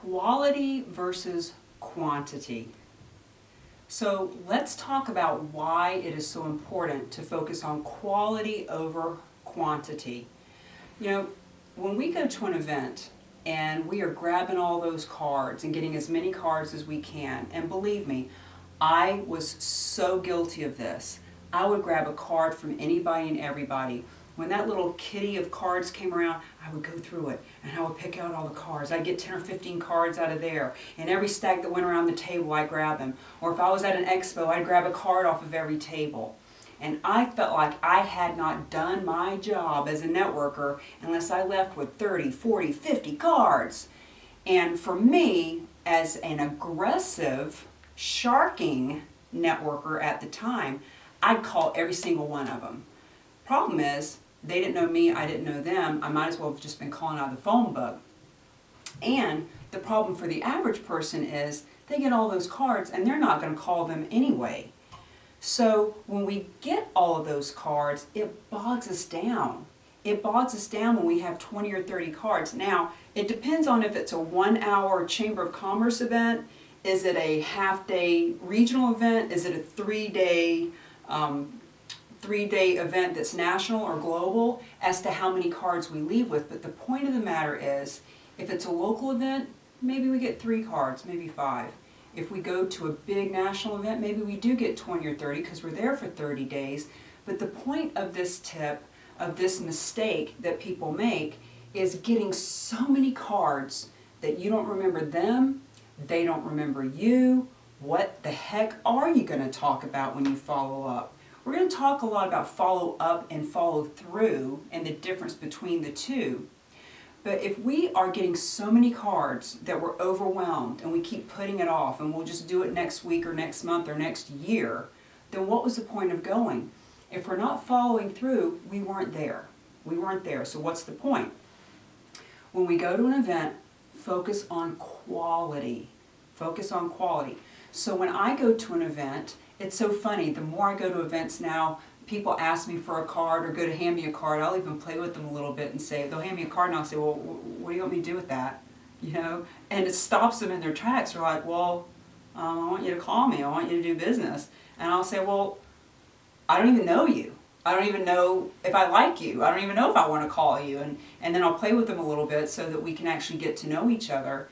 quality versus quantity. So let's talk about why it is so important to focus on quality over quantity. You know, when we go to an event and we are grabbing all those cards and getting as many cards as we can, and believe me, I was so guilty of this. I would grab a card from anybody and everybody. When that little kitty of cards came around, I would go through it and I would pick out all the cards. I'd get 10 or 15 cards out of there. And every stack that went around the table, I'd grab them. Or if I was at an expo, I'd grab a card off of every table. And I felt like I had not done my job as a networker unless I left with 30, 40, 50 cards. And for me, as an aggressive, sharking networker at the time, I'd call every single one of them. Problem is, they didn't know me, I didn't know them. I might as well have just been calling out of the phone book. And the problem for the average person is they get all those cards and they're not going to call them anyway. So when we get all of those cards, it bogs us down. It bogs us down when we have 20 or 30 cards. Now, it depends on if it's a 1-hour Chamber of Commerce event. Is it a half-day regional event? Is it a three-day event that's national or global, as to how many cards we leave with. But the point of the matter is, if it's a local event, maybe we get 3 cards, maybe 5. If we go to a big national event, maybe we do get 20 or 30 because we're there for 30 days. But the point of this tip, of this mistake that people make, is getting so many cards that you don't remember them, they don't remember you. What the heck are you going to talk about when you follow up? We're going to talk a lot about follow up and follow through and the difference between the two. But if we are getting so many cards that we're overwhelmed and we keep putting it off and we'll just do it next week or next month or next year, then what was the point of going? If we're not following through, we weren't there. We weren't there. So what's the point? When we go to an event, focus on quality. Focus on quality. So when I go to an event, it's so funny, the more I go to events now, people ask me for a card or go to hand me a card. I'll even play with them a little bit and say, they'll hand me a card and I'll say, well, what do you want me to do with that? You know, and it stops them in their tracks. They're like, well, I want you to call me. I want you to do business. And I'll say, well, I don't even know you. I don't even know if I like you. I don't even know if I want to call you. And then I'll play with them a little bit so that we can actually get to know each other.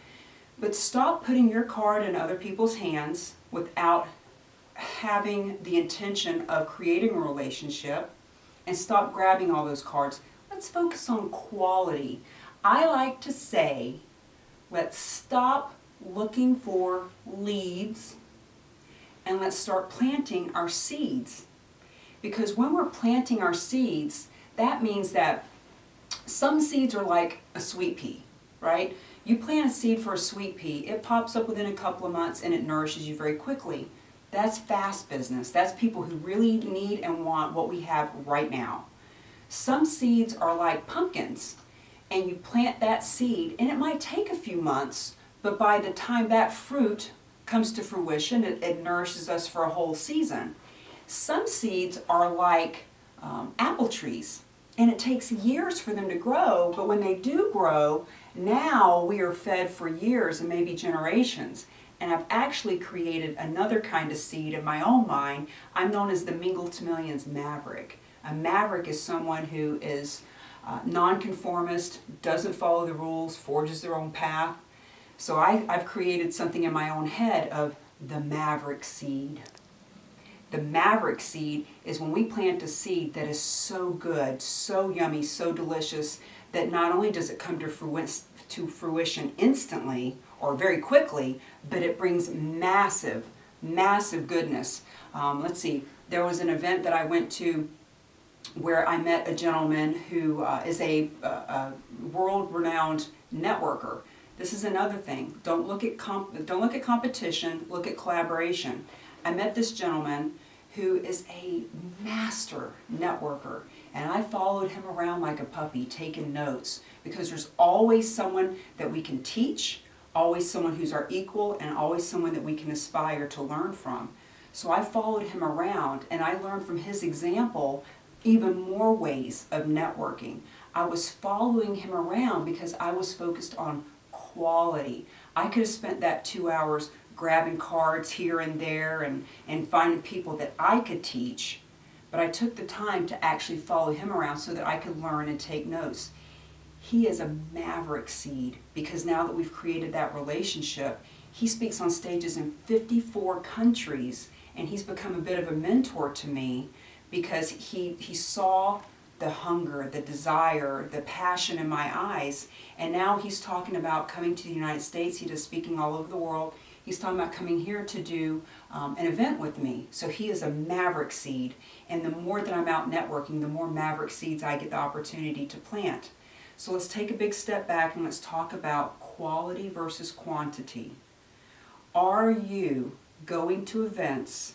But stop putting your card in other people's hands without having the intention of creating a relationship, and stop grabbing all those cards. Let's focus on quality. I like to say, let's stop looking for leads and let's start planting our seeds. Because when we're planting our seeds, that means that some seeds are like a sweet pea, right? You plant a seed for a sweet pea, it pops up within a couple of months and it nourishes you very quickly. That's fast business. That's people who really need and want what we have right now. Some seeds are like pumpkins, and you plant that seed and it might take a few months, but by the time that fruit comes to fruition, it nourishes us for a whole season. Some seeds are like apple trees, and it takes years for them to grow, but when they do grow, now we are fed for years and maybe generations. And I've actually created another kind of seed in my own mind. I'm known as the Mingle to Millions Maverick. A maverick is someone who is nonconformist, doesn't follow the rules, forges their own path. So I've created something in my own head of the maverick seed. The maverick seed is when we plant a seed that is so good, so yummy, so delicious, that not only does it come to fruition instantly or very quickly, but it brings massive, massive goodness. Let's see, there was an event that I went to where I met a gentleman who is a world-renowned networker. This is another thing. Don't look at competition, look at collaboration. I met this gentleman who is a master networker, and I followed him around like a puppy, taking notes, because there's always someone that we can teach, always someone who's our equal, and always someone that we can aspire to learn from. So I followed him around, and I learned from his example even more ways of networking. I was following him around because I was focused on quality. I could have spent that 2 hours grabbing cards here and there and finding people that I could teach, but I took the time to actually follow him around so that I could learn and take notes. He is a maverick seed because now that we've created that relationship, he speaks on stages in 54 countries, and he's become a bit of a mentor to me because he saw the hunger, the desire, the passion in my eyes, and now he's talking about coming to the United States. He does speaking all over the world. He's talking about coming here to do an event with me. So he is a maverick seed, and the more that I'm out networking, the more maverick seeds I get the opportunity to plant. So let's take a big step back and let's talk about quality versus quantity. Are you going to events,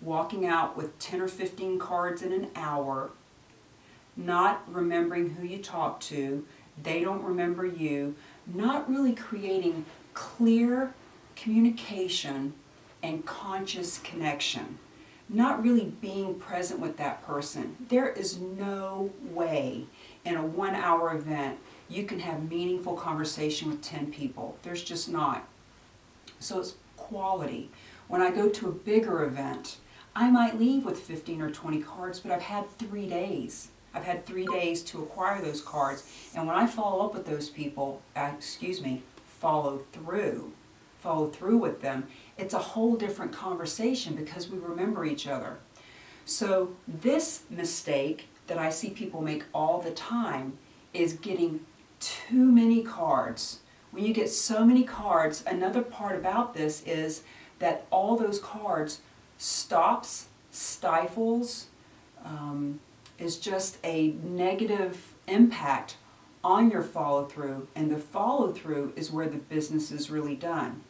walking out with 10 or 15 cards in an hour, not remembering who you talked to, they don't remember you, not really creating clear communication and conscious connection, not really being present with that person? There is no way in a 1 hour event you can have meaningful conversation with 10 people. There's just not. So it's quality. When I go to a bigger event, I might leave with 15 or 20 cards, but I've had 3 days. I've had 3 days to acquire those cards. And when I follow up with those people, follow through with them, it's a whole different conversation because we remember each other. So this mistake that I see people make all the time is getting too many cards. When you get so many cards, another part about this is that all those cards stifles, is just a negative impact on your follow-through, and the follow-through is where the business is really done.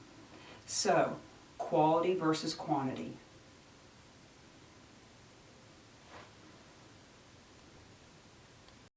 So, quality versus quantity.